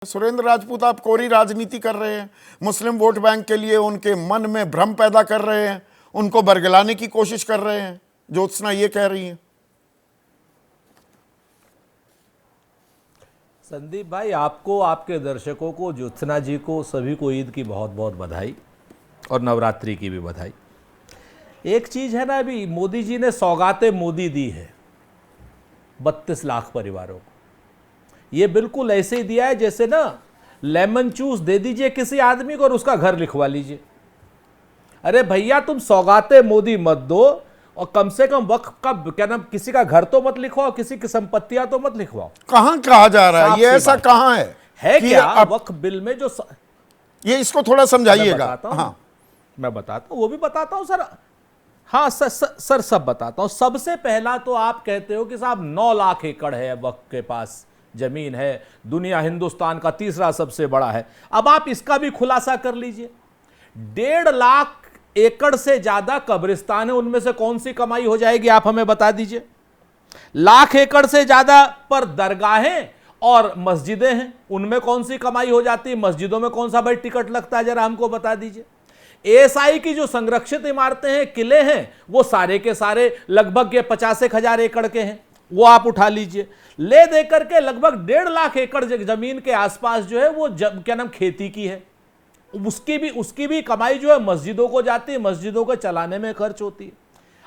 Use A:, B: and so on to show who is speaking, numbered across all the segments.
A: सुरेंद्र राजपूत, आप कोरी राजनीति कर रहे हैं, मुस्लिम वोट बैंक के लिए उनके मन में भ्रम पैदा कर रहे हैं, उनको बरगलाने की कोशिश कर रहे हैं। ज्योत्सना ये कह रही है।
B: संदीप भाई, आपको, आपके दर्शकों को, ज्योत्सना जी को, सभी को ईद की बहुत बहुत बधाई और नवरात्रि की भी बधाई। एक चीज है ना, अभी मोदी जी ने सौगातें मोदी दी है 32 लाख परिवारों को। ये बिल्कुल ऐसे ही दिया है जैसे ना लेमन जूस दे दीजिए किसी आदमी को और उसका घर लिखवा लीजिए। अरे भैया, तुम सौगातें मोदी मत दो और कम से कम वक्फ का क्या नाम, किसी का घर तो मत लिखवाओ, किसी की संपत्तियां तो मत लिखवाओ।
A: कहां कहा जा रहा है ये? ऐसा कहां है
B: क्या वक्फ बिल में जो
A: ये, इसको थोड़ा समझाइएगा। हाँ,
B: मैं बताता हूं, वो भी बताता हूं सर। हाँ सर, सब बताता हूं। सबसे पहला तो आप कहते हो कि साहब 9 लाख एकड़ है वक्फ के पास जमीन है, दुनिया हिंदुस्तान का तीसरा सबसे बड़ा है। अब आप इसका भी खुलासा कर लीजिए। 1.5 लाख एकड़ से ज्यादा कब्रिस्तान है, उनमें से कौन सी कमाई हो जाएगी आप हमें बता दीजिए। लाख एकड़ से ज्यादा पर दरगाहें और मस्जिदें हैं, उनमें कौन सी कमाई हो जाती है? मस्जिदों में कौन सा भाई टिकट लगता है, जरा हमको बता दीजिए। एएसआई की जो संरक्षित इमारतें हैं, किले हैं, वो सारे के सारे लगभग ये 50,000 एकड़ के हैं, वो आप उठा लीजिए। ले दे करके लगभग 1.5 लाख एकड़ जमीन के आसपास जो है वो क्या नाम खेती की है, उसकी भी कमाई जो है मस्जिदों को जाती है, मस्जिदों को चलाने में खर्च होती है।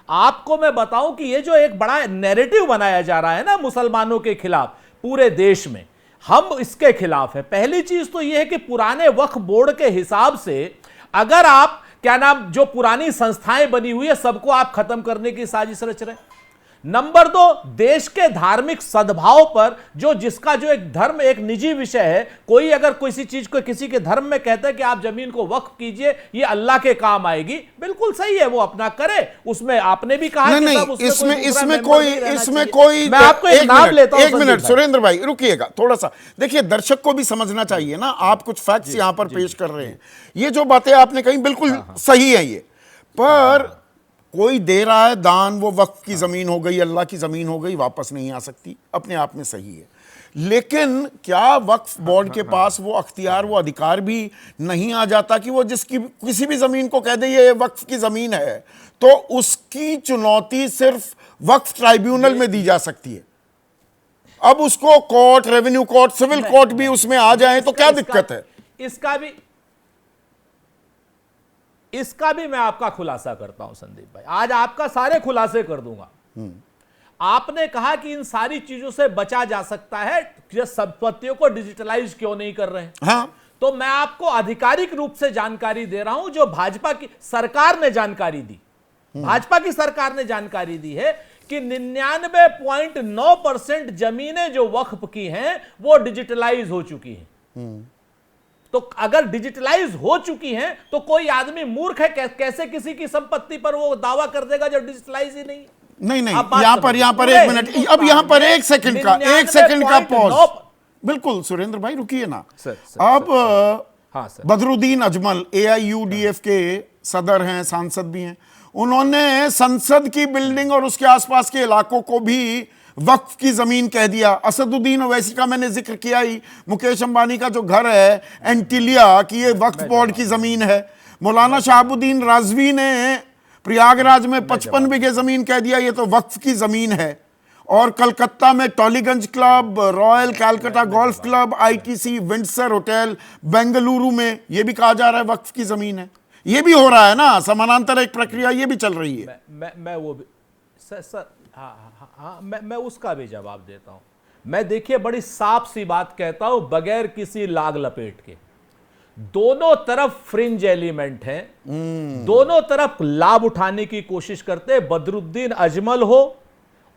B: आपको मैं बताऊं कि ये जो एक बड़ा नैरेटिव बनाया जा रहा है ना मुसलमानों के खिलाफ पूरे देश में, हम इसके खिलाफ है। पहली चीज तो यह है कि पुराने वक्फ बोर्ड के हिसाब से अगर आप क्या नाम, जो पुरानी संस्थाएं बनी हुई है सबको आप खत्म करने की साजिश रच रहे हैं। नंबर 2, देश के धार्मिक सद्भाव पर जिसका जो एक धर्म एक निजी विषय है, कोई अगर किसी चीज को किसी के धर्म में कहता है कि आप जमीन को वक्फ कीजिए, ये अल्लाह के काम आएगी, बिल्कुल सही है, वो अपना करे। उसमें आपने भी कहा
A: नहीं, इसमें कोई
B: मैं आपको एक नाम लेता हूं।
A: 1 मिनट सुरेंद्र भाई रुकिएगा थोड़ा सा। देखिए, दर्शक को भी समझना चाहिए ना, आप कुछ फैक्ट्स यहां पर पेश कर रहे हैं। ये जो बातें आपने कही बिल्कुल सही है ये, पर कोई दे रहा है दान, वो वक्फ की जमीन हो गई, अल्लाह की जमीन हो गई, वापस नहीं आ सकती, अपने आप में सही है। लेकिन क्या वक्फ बोर्ड के पास वो अख्तियार, वो अधिकार भी नहीं आ जाता कि वो किसी भी जमीन को कह दे ये वक्फ की जमीन है, तो उसकी चुनौती सिर्फ वक्फ ट्राइब्यूनल में दी जा सकती है। अब उसको court, revenue court, civil court भी उसमें आ जाए तो क्या दिक्कत है?
B: इसका भी मैं आपका खुलासा करता हूं संदीप भाई, आज आपका सारे खुलासे कर दूंगा। आपने कहा कि इन सारी चीजों से बचा जा सकता है, संपत्तियों को डिजिटलाइज क्यों नहीं कर रहे हैं?
A: हाँ, तो
B: मैं आपको आधिकारिक रूप से जानकारी दे रहा हूं, जो भाजपा की सरकार ने जानकारी दी, भाजपा की सरकार ने जानकारी दी है कि 99.9% जमीनें जो वक्फ की हैं वो डिजिटलाइज हो चुकी हैं। तो अगर डिजिटलाइज हो चुकी हैं तो कोई आदमी मूर्ख है, कैसे किसी की संपत्ति पर वो दावा कर देगा जो डिजिटलाइज ही नहीं?
A: नहीं, यहां पर 1 मिनट, अब यहां पर 1 सेकंड का पॉज। बिल्कुल सुरेंद्र भाई रुकिए ना। अब बदरुद्दीन अजमल AIUDF के सदर हैं, सांसद भी हैं, उन्होंने संसद की बिल्डिंग और उसके आसपास के इलाकों को भी वक्फ की जमीन कह दिया। असदुद्दीन ओवैसी का मैंने जिक्र किया ही, मुकेश अंबानी का जो घर है एंटिलिया की, ये वक्फ बोर्ड की जमीन है। मौलाना शहाबुद्दीन राजवी ने प्रयागराज में 55 बीघे जमीन कह दिया, ये तो वक्फ की जमीन है। और कलकत्ता में Tollygunge club, royal Calcutta golf club, ITC Windsor hotel, Bengaluru में ये भी कहा जा रहा है वक्फ की जमीन है। ये भी हो रहा है ना, समानांतर एक प्रक्रिया ये भी चल रही है।
B: मैं वो भी सर हाँ, मैं उसका भी जवाब देता हूं। मैं देखिए बड़ी साफ सी बात कहता हूं, बगैर किसी लाग लपेट के, दोनों तरफ फ्रिंज एलिमेंट हैं, दोनों तरफ लाभ उठाने की कोशिश करते हैं। बदरुद्दीन अजमल हो,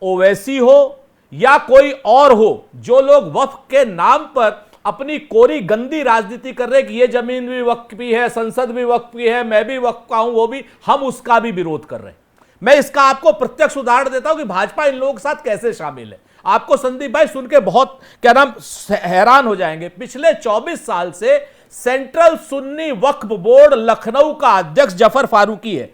B: ओवैसी हो या कोई और हो, जो लोग वक्फ के नाम पर अपनी कोरी गंदी राजनीति कर रहे हैं कि ये जमीन भी वक्फ की है, संसद भी वक्फ की है, मैं भी वक्फ का हूं, वो भी, हम उसका भी विरोध कर रहे हैं। मैं इसका आपको प्रत्यक्ष उदाहरण देता हूं कि भाजपा इन लोगों के साथ कैसे शामिल है। आपको संदीप भाई सुन के बहुत क्या नाम हैरान हो जाएंगे। पिछले 24 साल से सेंट्रल सुन्नी वक्फ बोर्ड लखनऊ का अध्यक्ष जफर फारूकी है।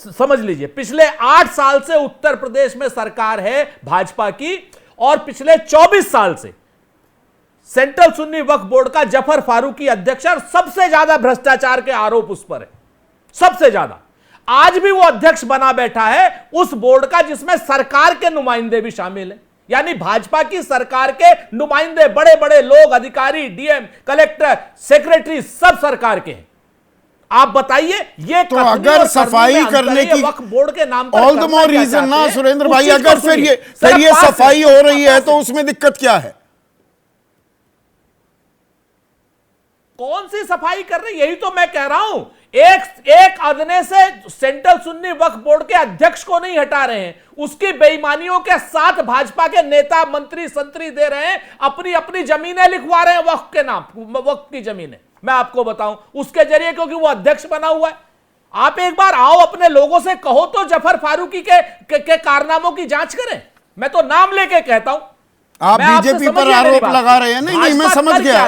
B: समझ लीजिए, पिछले 8 साल से उत्तर प्रदेश में सरकार है भाजपा की, और पिछले 24 साल से सेंट्रल सुन्नी वक्फ बोर्ड का जफर फारूकी अध्यक्ष है और सबसे ज्यादा भ्रष्टाचार के आरोप उस पर है, सबसे ज्यादा। आज भी वो अध्यक्ष बना बैठा है उस बोर्ड का जिसमें सरकार के नुमाइंदे भी शामिल हैं, यानी भाजपा की सरकार के नुमाइंदे, बड़े बड़े लोग, अधिकारी, डीएम, कलेक्टर, सेक्रेटरी, सब सरकार के हैं। आप बताइए ये
A: तो अगर सफाई करने की
B: वक्फ बोर्ड के नाम पर
A: ऑल द मोर रीजन ना सुरेंद्र भाई, अगर फिर ये सफाई हो रही है तो उसमें दिक्कत क्या है?
B: कौन सी सफाई कर रही, यही तो मैं कह रहा हूं। एक अदने से सेंट्रल सुन्नी वक्फ बोर्ड के अध्यक्ष को नहीं हटा रहे हैं, उसकी बेईमानियों के साथ भाजपा के नेता, मंत्री, संतरी दे रहे हैं, अपनी अपनी जमीनें लिखवा रहे हैं वक्फ के नाम, वक्फ की जमीनें। मैं आपको बताऊं उसके जरिए, क्योंकि वो अध्यक्ष बना हुआ है। आप एक बार आओ, अपने लोगों से कहो तो जफर फारूकी के कारनामों की जांच करें। मैं तो नाम लेके कहता हूं।
A: आप बीजेपी पर आरोप लगा रहे हैं। नहीं, मैं समझ गया।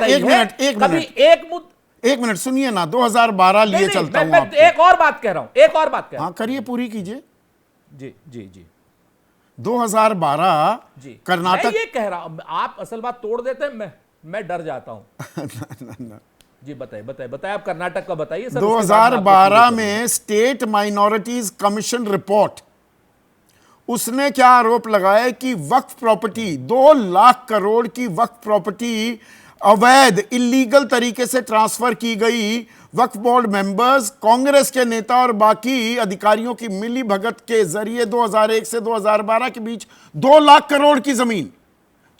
A: एक मिनट सुनिए ना, 2012 लिए चलता हूं।
B: एक और बात कह रहा हूं, एक और बात कह रहा हूं।
A: हाँ, करिए, पूरी कीजिए।
B: जी जी जी
A: 2012
B: जी
A: कर्नाटक,
B: मैं ये कह रहा हूं, आप असल बात तोड़ देते हैं, मैं डर जाता हूं। जी बताइए आप कर्नाटक का बताइए।
A: 2012 में स्टेट माइनॉरिटीज कमीशन रिपोर्ट, उसने क्या आरोप लगाया कि वक्फ प्रॉपर्टी, 2 लाख करोड़ की वक्फ प्रॉपर्टी अवैध, इलीगल तरीके से ट्रांसफर की गई। वक्फ बोर्ड मेंबर्स, कांग्रेस के नेता और बाकी अधिकारियों की मिली भगत के जरिए 2001 से 2012 के बीच 2 लाख करोड़ की जमीन।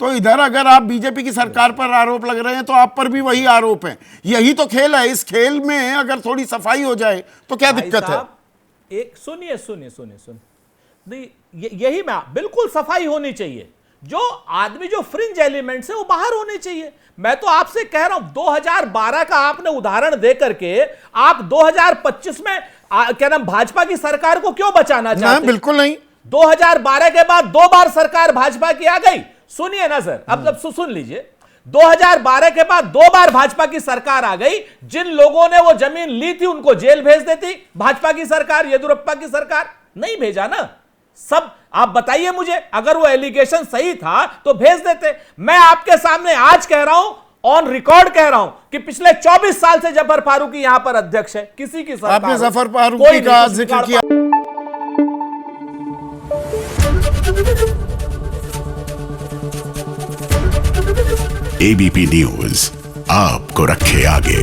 A: तो इधर अगर आप बीजेपी की सरकार पर आरोप लग रहे हैं तो आप पर भी वही आरोप है। यही तो खेल है। इस खेल में अगर थोड़ी सफाई हो जाए तो क्या दिक्कत है?
B: एक सुनिए, नहीं यही मैं, बिल्कुल सफाई होनी चाहिए। जो आदमी, जो फ्रिंज एलिमेंट्स है वो बाहर होने चाहिए। मैं तो आपसे कह रहा हूं 2012 का आपने उदाहरण देकर के आप 2025 में क्या नाम भाजपा की सरकार को क्यों बचाना चाहते हैं?
A: बिल्कुल नहीं।
B: 2012 के बाद 2 बार सरकार भाजपा की आ गई। सुनिए ना सर, अब सुन लीजिए। 2012 के बाद 2 बार भाजपा की सरकार आ गई। जिन लोगों ने वो जमीन ली थी उनको जेल भेज देती भाजपा की सरकार, येदियुरप्पा की सरकार। नहीं भेजा ना। सब आप बताइए मुझे, अगर वो एलिगेशन सही था तो भेज देते। मैं आपके सामने आज कह रहा हूं, ऑन रिकॉर्ड कह रहा हूं कि पिछले 24 साल से जफर फारूकी यहां पर अध्यक्ष है। किसी की सरकार,
A: आपने जफर फारूकी का जिक्र किया।
C: एबीपी न्यूज आपको रखे आगे।